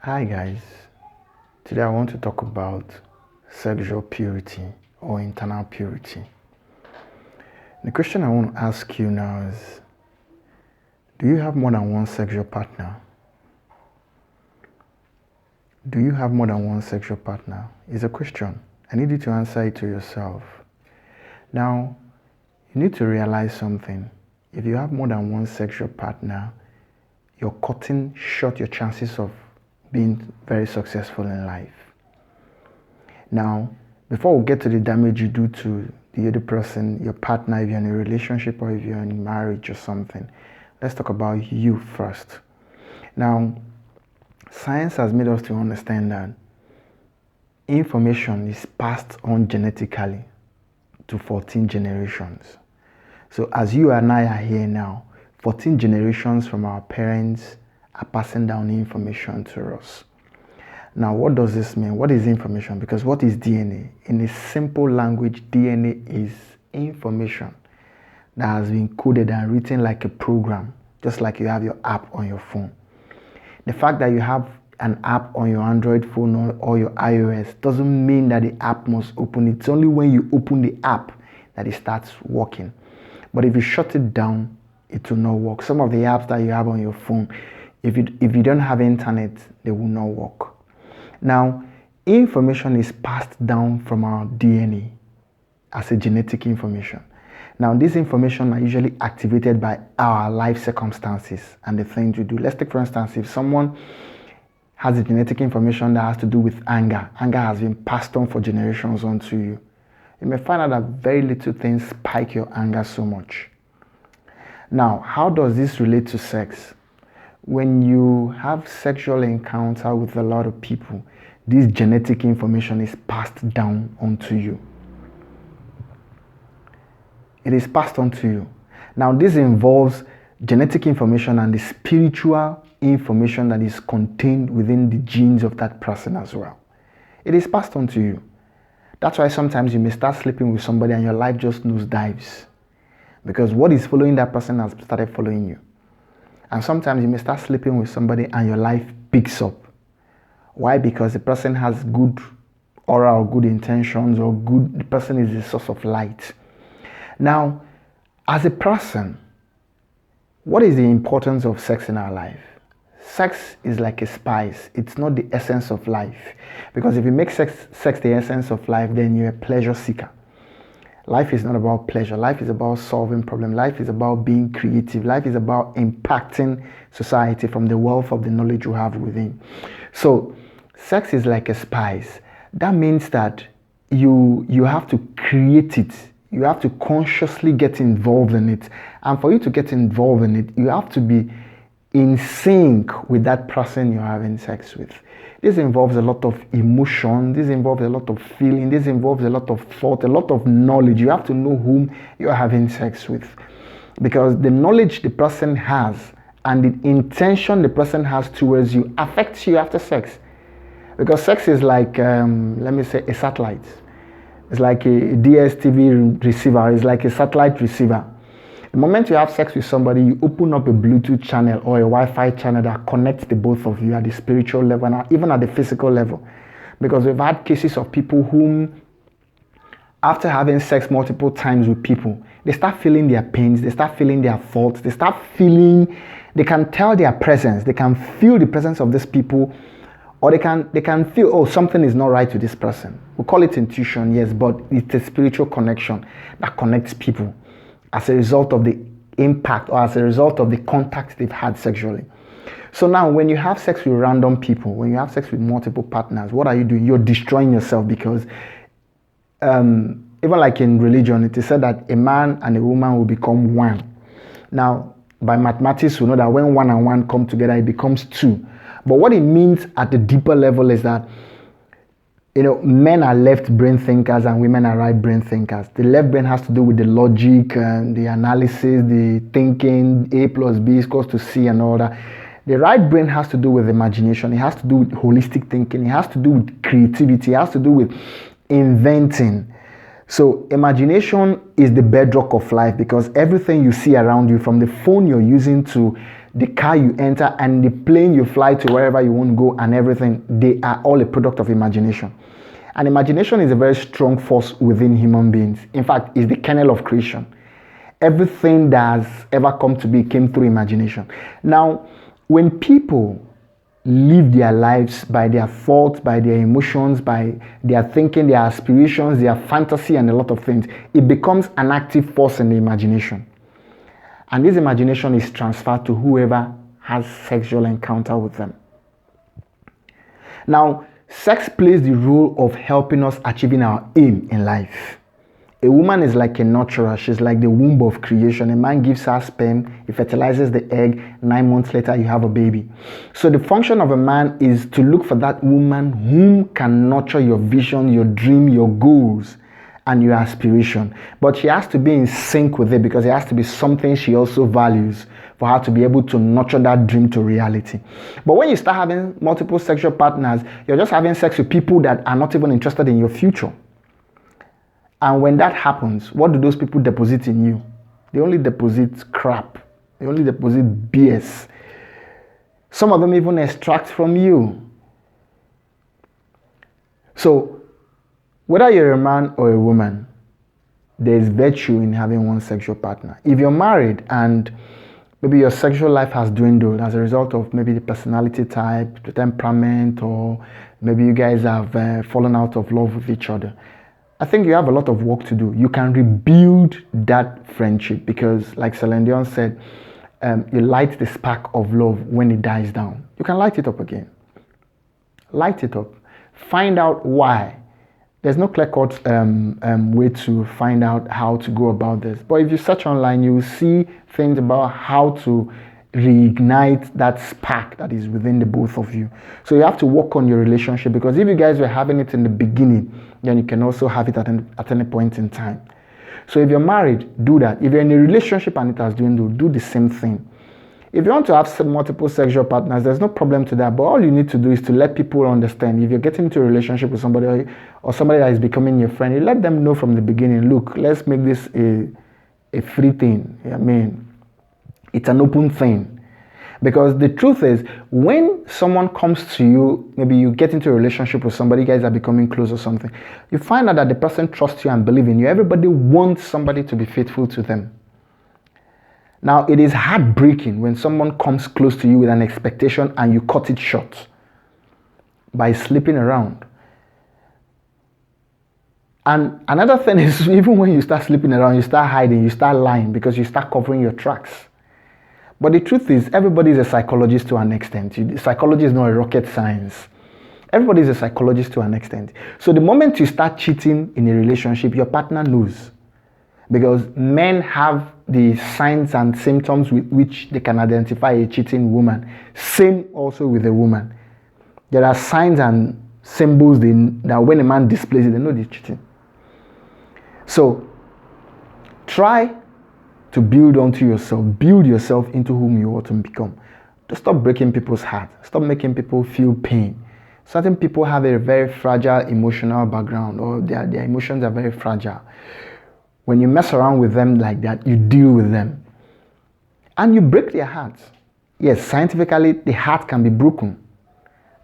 Hi guys, today I want to talk about sexual purity or internal purity. The question I want to ask you now is, do you have more than one sexual partner? Do you have more than one sexual partner? It's a question. I need you to answer it to yourself. Now, you need to realize something. If you have more than one sexual partner, you're cutting short your chances of being very successful in life. Now, before we get to the damage you do to the other person, your partner, if you're in a relationship or if you're in marriage or something, let's talk about you first. Now, science has made us to understand that information is passed on genetically to 14 generations. So as you and I are here now, 14 generations from our parents are passing down information to us. Now, what does this mean? What is information? Because what is DNA? In a simple language, DNA is information that has been coded and written like a program, just like you have your app on your phone. The fact that you have an app on your Android phone or your iOS doesn't mean that the app must open. It's only when you open the app that it starts working. But if you shut it down, it will not work. Some of the apps that you have on your phone, if you don't have internet, they will not work. Now, information is passed down from our DNA as a genetic information. Now, this information are usually activated by our life circumstances and the things we do. Let's take, for instance, if someone has a genetic information that has to do with anger. Anger has been passed on for generations onto you. You may find out that very little things spike your anger so much. Now, how does this relate to sex? When you have sexual encounter with a lot of people, this genetic information is passed down onto you. It is passed on to you. Now, this involves genetic information and the spiritual information that is contained within the genes of that person as well. It is passed on to you. That's why sometimes you may start sleeping with somebody and your life just nosedives. Because what is following that person has started following you. And sometimes you may start sleeping with somebody and your life picks up. Why? Because the person has good aura or good intentions, or the person is the source of light. Now, as a person, what is the importance of sex in our life? Sex is like a spice. It's not the essence of life. Because if you make sex the essence of life, then you're a pleasure seeker. Life is not about pleasure. Life is about solving problems. Life is about being creative. Life is about impacting society from the wealth of the knowledge you have within. So, sex is like a spice. That means that you have to create it. You have to consciously get involved in it. And for you to get involved in it, you have to be in sync with that person you're having sex with. This involves a lot of emotion, this involves a lot of feeling, this involves a lot of thought, a lot of knowledge. You have to know whom you're having sex with. Because the knowledge the person has and the intention the person has towards you affects you after sex. Because sex is like, let me say, a satellite. It's like a DSTV receiver. It's like a satellite receiver. The moment you have sex with somebody, you open up a Bluetooth channel or a Wi-Fi channel that connects the both of you at the spiritual level and even at the physical level. Because we've had cases of people whom, after having sex multiple times with people, they start feeling their pains, they start feeling their thoughts, they can tell their presence, they can feel the presence of these people, or they can feel, oh, something is not right with this person. We call it intuition, yes, but it's a spiritual connection that connects people as a result of the impact or as a result of the contact they've had sexually. So now when you have sex with random people, when you have sex with multiple partners, what are you doing? You're destroying yourself, because even like in religion, it is said that a man and a woman will become one. Now, by mathematics, we know that when one and one come together, it becomes two. But what it means at the deeper level is that, men are left brain thinkers and women are right brain thinkers. The left brain has to do with the logic and the analysis, the thinking, A plus B is equals to C and all that. The right brain has to do with imagination. It has to do with holistic thinking. It has to do with creativity. It has to do with inventing. So imagination is the bedrock of life, because everything you see around you, from the phone you're using to the car you enter, and the plane you fly to wherever you want to go, and everything, they are all a product of imagination. And imagination is a very strong force within human beings. In fact, it's the kernel of creation. Everything that has ever come to be came through imagination. Now, when people live their lives by their thoughts, by their emotions, by their thinking, their aspirations, their fantasy, and a lot of things, it becomes an active force in the imagination. And this imagination is transferred to whoever has sexual encounter with them. Now, sex plays the role of helping us achieving our aim in life. A woman is like a nurturer. She's like the womb of creation. A man gives her sperm, he fertilizes the egg, 9 months later you have a baby. So the function of a man is to look for that woman whom can nurture your vision, your dream, your goals, and your aspiration. But she has to be in sync with it, because it has to be something she also values for her to be able to nurture that dream to reality. But when you start having multiple sexual partners, you're just having sex with people that are not even interested in your future. And when that happens, what do those people deposit in you? They only deposit crap. They only deposit BS. Some of them even extract from you. So, whether you're a man or a woman, there's virtue in having one sexual partner. If you're married and maybe your sexual life has dwindled as a result of maybe the personality type, the temperament, or maybe you guys have fallen out of love with each other, I think you have a lot of work to do. You can rebuild that friendship, because like Celine Dion said, you light the spark of love when it dies down. You can light it up again. Light it up. Find out why. There's no clear-cut way to find out how to go about this. But if you search online, you will see things about how to reignite that spark that is within the both of you. So you have to work on your relationship, because if you guys were having it in the beginning, then you can also have it at any point in time. So if you're married, do that. If you're in a relationship and it has dwindled, do the same thing. If you want to have multiple sexual partners, there's no problem to that. But all you need to do is to let people understand. If you're getting into a relationship with somebody, or somebody that is becoming your friend, you let them know from the beginning, look, let's make this a free thing. I mean, it's an open thing. Because the truth is, when someone comes to you, maybe you get into a relationship with somebody, you guys are becoming close or something, you find out that the person trusts you and believes in you. Everybody wants somebody to be faithful to them. Now, it is heartbreaking when someone comes close to you with an expectation and you cut it short by sleeping around. And another thing is, even when you start sleeping around, you start hiding, you start lying, because you start covering your tracks. But the truth is, everybody is a psychologist to an extent. Psychology is not a rocket science. Everybody is a psychologist to an extent. So the moment you start cheating in a relationship, your partner knows. Because men have the signs and symptoms with which they can identify a cheating woman. Same also with a woman. There are signs and symbols that when a man displays it, they know they're cheating. So try to build onto yourself. Build yourself into whom you want to become. Just stop breaking people's hearts. Stop making people feel pain. Certain people have a very fragile emotional background, or their emotions are very fragile. When you mess around with them like that, you deal with them. And you break their hearts. Yes, scientifically, the heart can be broken.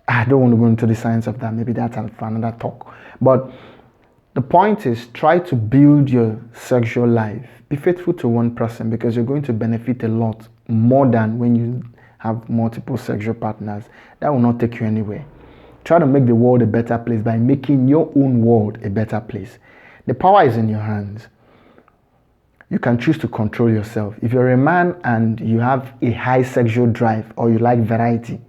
I don't want to go into the science of that. Maybe that's for another talk. But the point is, try to build your sexual life. Be faithful to one person, because you're going to benefit a lot more than when you have multiple sexual partners. That will not take you anywhere. Try to make the world a better place by making your own world a better place. The power is in your hands. You can choose to control yourself. If you're a man and you have a high sexual drive, or you like variety,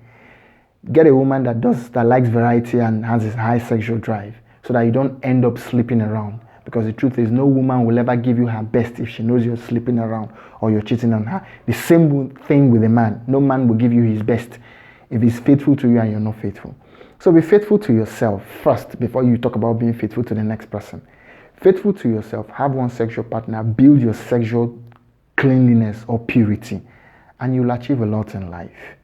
get a woman that likes variety and has a high sexual drive, so that you don't end up sleeping around. Because the truth is, no woman will ever give you her best if she knows you're sleeping around or you're cheating on her. The same thing with a man. No man will give you his best if he's faithful to you and you're not faithful. So be faithful to yourself first before you talk about being faithful to the next person. Faithful to yourself. Have one sexual partner. Build your sexual cleanliness or purity, and you'll achieve a lot in life.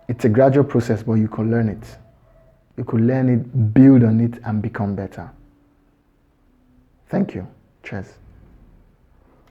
It's a gradual process, but you can learn it. You could learn it, build on it, and become better. Thank you. Cheers.